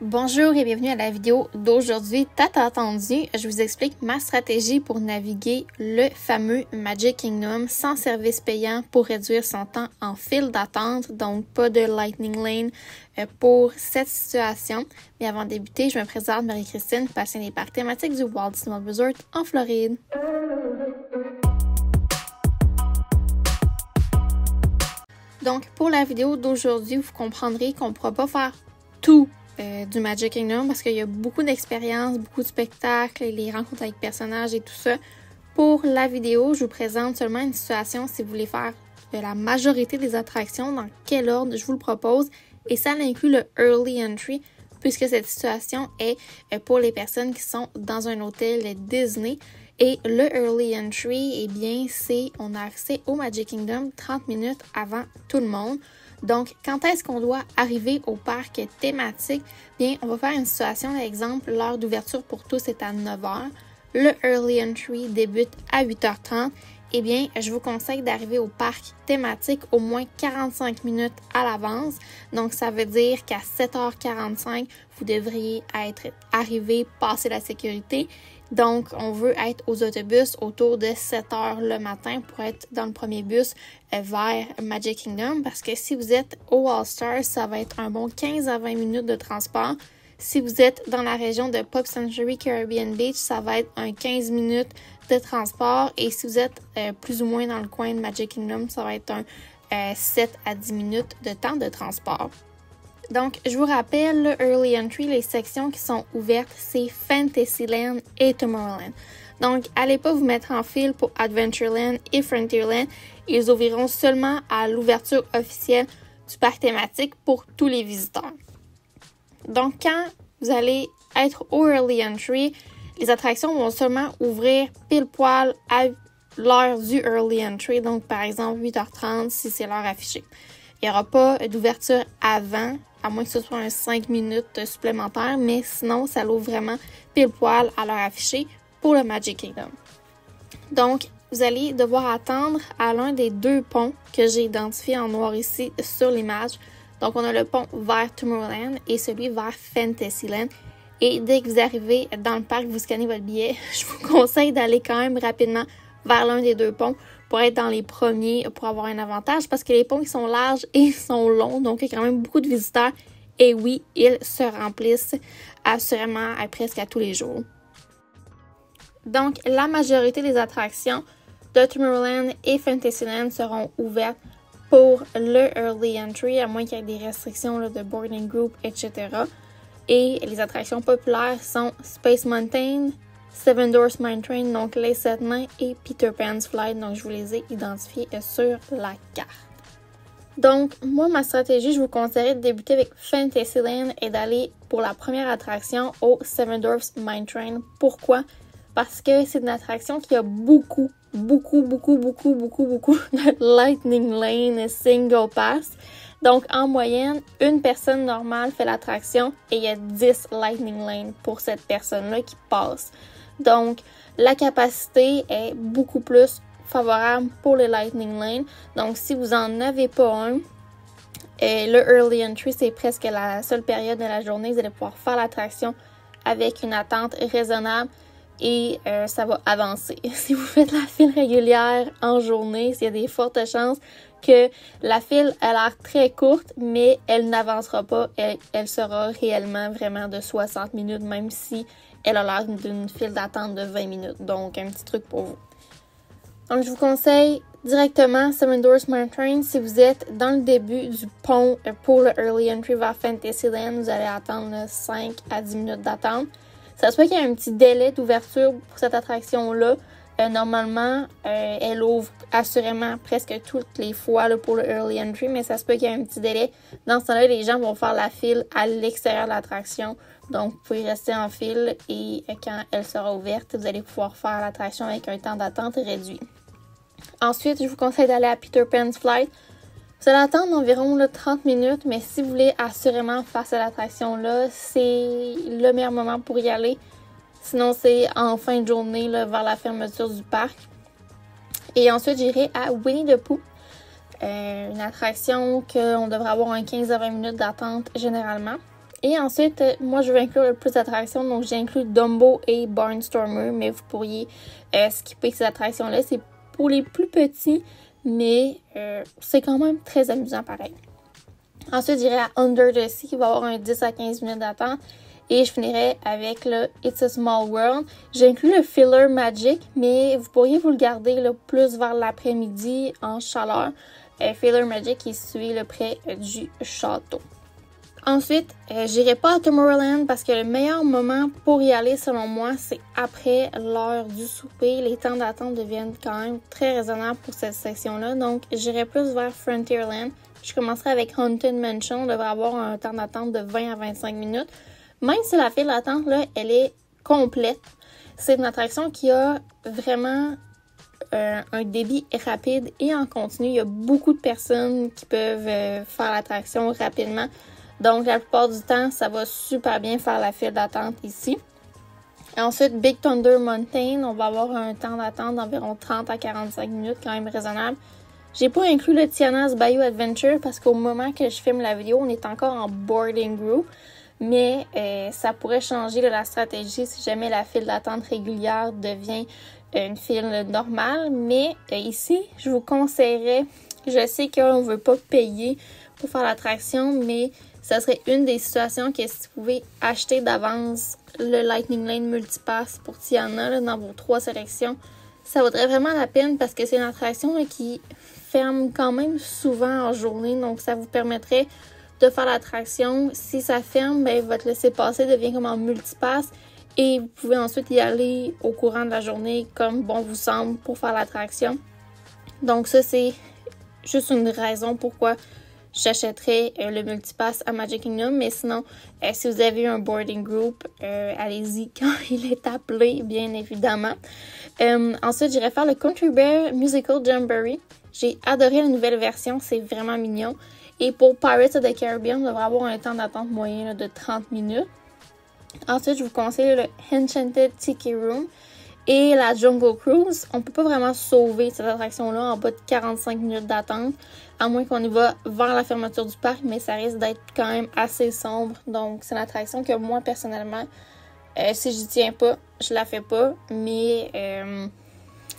Bonjour et bienvenue à la vidéo d'aujourd'hui. T'as attendu, je vous explique ma stratégie pour naviguer le fameux Magic Kingdom sans service payant pour réduire son temps en file d'attente, donc pas de Lightning Lane pour cette situation. Mais avant de débuter, je me présente Marie-Christine, passionnée par thématiques du Walt Disney World Resort en Floride. Donc pour la vidéo d'aujourd'hui, vous comprendrez qu'on ne pourra pas faire tout du Magic Kingdom parce qu'il y a beaucoup d'expériences, beaucoup de spectacles, les rencontres avec personnages et tout ça. Pour la vidéo, je vous présente seulement une situation si vous voulez faire la majorité des attractions, dans quel ordre je vous le propose. Et ça inclut le Early Entry puisque cette situation est pour les personnes qui sont dans un hôtel Disney. Et le Early Entry, eh bien, on a accès au Magic Kingdom 30 minutes avant tout le monde. Donc, quand est-ce qu'on doit arriver au parc thématique? Bien, on va faire une situation, par exemple, l'heure d'ouverture pour tous est à 9h. Le Early Entry débute à 8h30. Eh bien, je vous conseille d'arriver au parc thématique au moins 45 minutes à l'avance. Donc, ça veut dire qu'à 7h45, vous devriez être arrivé, passer la sécurité. Donc, on veut être aux autobus autour de 7h le matin pour être dans le premier bus vers Magic Kingdom. Parce que si vous êtes au All-Stars, ça va être un bon 15 à 20 minutes de transport. Si vous êtes dans la région de Pop Century Caribbean Beach, ça va être un 15 minutes de transport. Et si vous êtes plus ou moins dans le coin de Magic Kingdom, ça va être un 7 à 10 minutes de temps de transport. Donc, je vous rappelle, le Early Entry, les sections qui sont ouvertes, c'est Fantasyland et Tomorrowland. Donc, allez pas vous mettre en file pour Adventureland et Frontierland. Ils ouvriront seulement à l'ouverture officielle du parc thématique pour tous les visiteurs. Donc, quand vous allez être au Early Entry, les attractions vont seulement ouvrir pile poil à l'heure du Early Entry. Donc, par exemple, 8h30 si c'est l'heure affichée. Il n'y aura pas d'ouverture avant, à moins que ce soit un 5 minutes supplémentaire, mais sinon, ça l'ouvre vraiment pile poil à l'heure affichée pour le Magic Kingdom. Donc, vous allez devoir attendre à l'un des deux ponts que j'ai identifiés en noir ici sur l'image. Donc, on a le pont vers Tomorrowland et celui vers Fantasyland. Et dès que vous arrivez dans le parc, vous scannez votre billet, je vous conseille d'aller quand même rapidement vers l'un des deux ponts pour être dans les premiers, pour avoir un avantage, parce que les ponts, ils sont larges et ils sont longs, donc il y a quand même beaucoup de visiteurs. Et oui, ils se remplissent assurément presque à tous les jours. Donc, la majorité des attractions de Tomorrowland et Fantasyland seront ouvertes pour le Early Entry, à moins qu'il y ait des restrictions là, de boarding group, etc. Et les attractions populaires sont Space Mountain, Seven Dwarfs Mine Train, donc les 7 nains et Peter Pan's Flight, donc je vous les ai identifiés sur la carte. Donc, moi, ma stratégie, je vous conseillerais de débuter avec Fantasyland et d'aller pour la première attraction au Seven Dwarfs Mine Train. Pourquoi? Parce que c'est une attraction qui a beaucoup de Lightning Lane Single Pass. Donc, en moyenne, une personne normale fait l'attraction et il y a 10 Lightning Lane pour cette personne-là qui passe. Donc, la capacité est beaucoup plus favorable pour les Lightning Lane. Donc, si vous n'en avez pas un, le Early Entry, c'est presque la seule période de la journée. Vous allez pouvoir faire l'attraction avec une attente raisonnable et ça va avancer. Si vous faites la file régulière en journée, il y a des fortes chances que la file a l'air très courte, mais elle n'avancera pas. Elle sera réellement vraiment de 60 minutes, même si elle a l'air d'une file d'attente de 20 minutes. Donc, un petit truc pour vous. Donc, je vous conseille directement Seven Dwarfs Mine Train. Si vous êtes dans le début du pont pour le Early Entry vers Fantasyland, vous allez attendre 5 à 10 minutes d'attente. Ça se peut qu'il y ait un petit délai d'ouverture pour cette attraction-là. Normalement, elle ouvre assurément presque toutes les fois là, pour le Early Entry, mais ça se peut qu'il y ait un petit délai. Dans ce temps-là, les gens vont faire la file à l'extérieur de l'attraction. Donc, vous pouvez rester en file et quand elle sera ouverte, vous allez pouvoir faire l'attraction avec un temps d'attente réduit. Ensuite, je vous conseille d'aller à Peter Pan's Flight. Vous allez attendre environ 30 minutes, mais si vous voulez assurément faire cette attraction-là, c'est le meilleur moment pour y aller. Sinon, c'est en fin de journée, là, vers la fermeture du parc. Et ensuite, j'irai à Winnie the Pooh. Une attraction qu'on devrait avoir un 15 à 20 minutes d'attente généralement. Et ensuite, moi, je veux inclure le plus d'attractions. Donc, j'ai inclus Dumbo et Barnstormer. Mais vous pourriez skipper ces attractions-là. C'est pour les plus petits, mais c'est quand même très amusant pareil. Ensuite, j'irai à Under the Sea qui va avoir un 10 à 15 minutes d'attente. Et je finirai avec le It's a Small World. J'ai inclus le Filler Magic, mais vous pourriez vous le garder là, plus vers l'après-midi en chaleur. Filler Magic qui est situé là, près du château. Ensuite, j'irai pas à Tomorrowland parce que le meilleur moment pour y aller, selon moi, c'est après l'heure du souper. Les temps d'attente deviennent quand même très raisonnables pour cette section-là. Donc, j'irai plus vers Frontierland. Je commencerai avec Haunted Mansion. On devrait avoir un temps d'attente de 20 à 25 minutes. Même si la file d'attente, là, elle est complète, c'est une attraction qui a vraiment un débit rapide et en continu. Il y a beaucoup de personnes qui peuvent faire l'attraction rapidement. Donc, la plupart du temps, ça va super bien faire la file d'attente ici. Et ensuite, Big Thunder Mountain, on va avoir un temps d'attente d'environ 30 à 45 minutes, quand même raisonnable. J'ai pas inclus le Tiana's Bayou Adventure parce qu'au moment que je filme la vidéo, on est encore en boarding group. Mais ça pourrait changer la stratégie si jamais la file d'attente régulière devient une file normale. Mais ici, je vous conseillerais, je sais qu'on ne veut pas payer pour faire l'attraction, mais ça serait une des situations que si vous pouvez acheter d'avance le Lightning Lane Multipass pour Tiana là, dans vos 3 sélections, ça vaudrait vraiment la peine parce que c'est une attraction là, qui ferme quand même souvent en journée. Donc, ça vous permettrait de faire l'attraction. Si ça ferme, ben, votre laissez-passer devient comme en multipass et vous pouvez ensuite y aller au courant de la journée comme bon vous semble pour faire l'attraction. Donc ça, c'est juste une raison pourquoi j'achèterais le multipass à Magic Kingdom. Mais sinon, si vous avez un boarding group, allez-y quand il est appelé, bien évidemment. Ensuite, j'irai faire le Country Bear Musical Jamboree. J'ai adoré la nouvelle version, c'est vraiment mignon. Et pour Pirates of the Caribbean, on devrait avoir un temps d'attente moyen là, de 30 minutes. Ensuite, je vous conseille le Enchanted Tiki Room et la Jungle Cruise. On ne peut pas vraiment sauver cette attraction-là en bas de 45 minutes d'attente, à moins qu'on y va vers la fermeture du parc, mais ça risque d'être quand même assez sombre. Donc, c'est une attraction que moi, personnellement, si j'y tiens pas, je la fais pas. Mais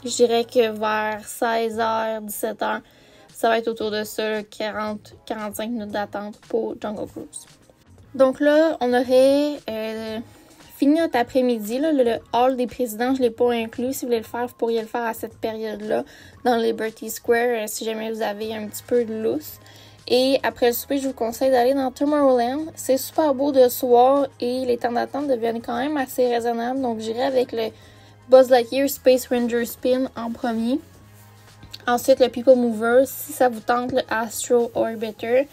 je dirais que vers 16h, 17h, ça va être autour de ça, 40-45 minutes d'attente pour Jungle Cruise. Donc là, on aurait fini notre après-midi. Le hall des présidents, je ne l'ai pas inclus. Si vous voulez le faire, vous pourriez le faire à cette période-là, dans Liberty Square, si jamais vous avez un petit peu de lousse. Et après le souper, je vous conseille d'aller dans Tomorrowland. C'est super beau de soir et les temps d'attente deviennent quand même assez raisonnables. Donc j'irai avec le Buzz Lightyear Space Ranger Spin en premier. Ensuite, le People Mover, si ça vous tente, le Astro Orbiter.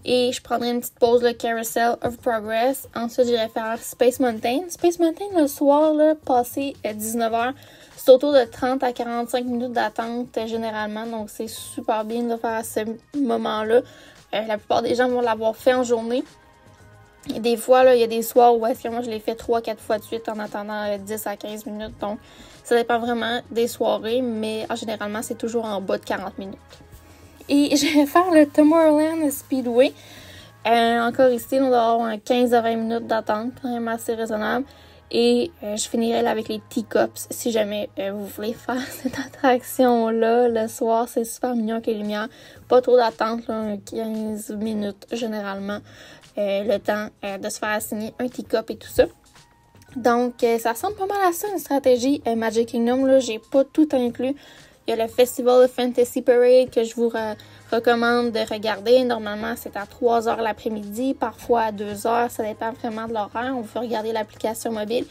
Et je prendrai une petite pause, le Carousel of Progress. Ensuite, j'irai faire Space Mountain. Space Mountain, le soir, là, passé à 19h, c'est autour de 30 à 45 minutes d'attente généralement. Donc, c'est super bien de faire à ce moment-là. La plupart des gens vont l'avoir fait en journée. Et des fois, là, il y a des soirs où est-ce que moi, je l'ai fait 3-4 fois de suite en attendant 10 à 15 minutes. Donc, ça dépend vraiment des soirées, mais généralement, c'est toujours en bas de 40 minutes. Et je vais faire le Tomorrowland Speedway. Encore ici, on doit avoir 15 à 20 minutes d'attente, quand même assez raisonnable. Et je finirai là avec les Teacups, si jamais vous voulez faire cette attraction-là. Le soir, c'est super mignon avec les lumières. Pas trop d'attente, là, 15 minutes généralement. Le temps de se faire assigner un teacup et tout ça. Donc, ça ressemble pas mal à ça, une stratégie Magic Kingdom. Là, j'ai pas tout inclus. Il y a le Festival of Fantasy Parade que je vous recommande de regarder. Normalement, c'est à 3h l'après-midi, parfois à 2h. Ça dépend vraiment de l'horaire. On peut regarder l'application mobile.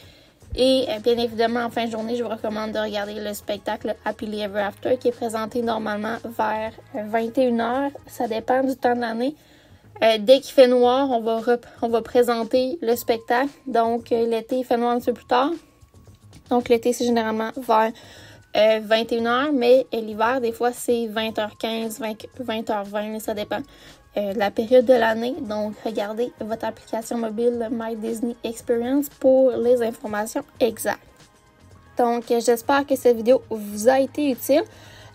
Et bien évidemment, en fin de journée, je vous recommande de regarder le spectacle Happily Ever After qui est présenté normalement vers 21h. Ça dépend du temps de l'année. Dès qu'il fait noir, on va présenter le spectacle. Donc, l'été, il fait noir un petit peu plus tard. Donc, l'été, c'est généralement vers 21h, mais l'hiver, des fois, c'est 20h15, 20h20, ça dépend de la période de l'année. Donc, regardez votre application mobile My Disney Experience pour les informations exactes. Donc, j'espère que cette vidéo vous a été utile.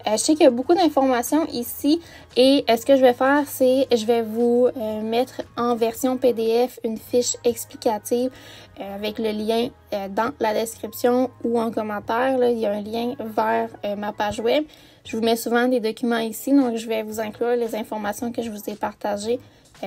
Je sais qu'il y a beaucoup d'informations ici et ce que je vais faire, c'est je vais vous mettre en version PDF une fiche explicative avec le lien dans la description ou en commentaire. Là, il y a un lien vers ma page web. Je vous mets souvent des documents ici, donc je vais vous inclure les informations que je vous ai partagées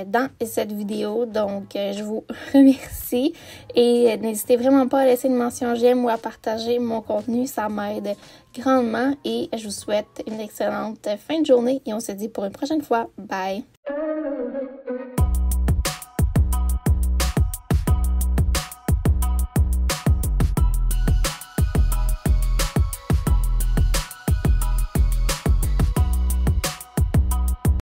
dans cette vidéo. Donc, je vous remercie et n'hésitez vraiment pas à laisser une mention j'aime ou à partager mon contenu. Ça m'aide grandement et je vous souhaite une excellente fin de journée et on se dit pour une prochaine fois. Bye!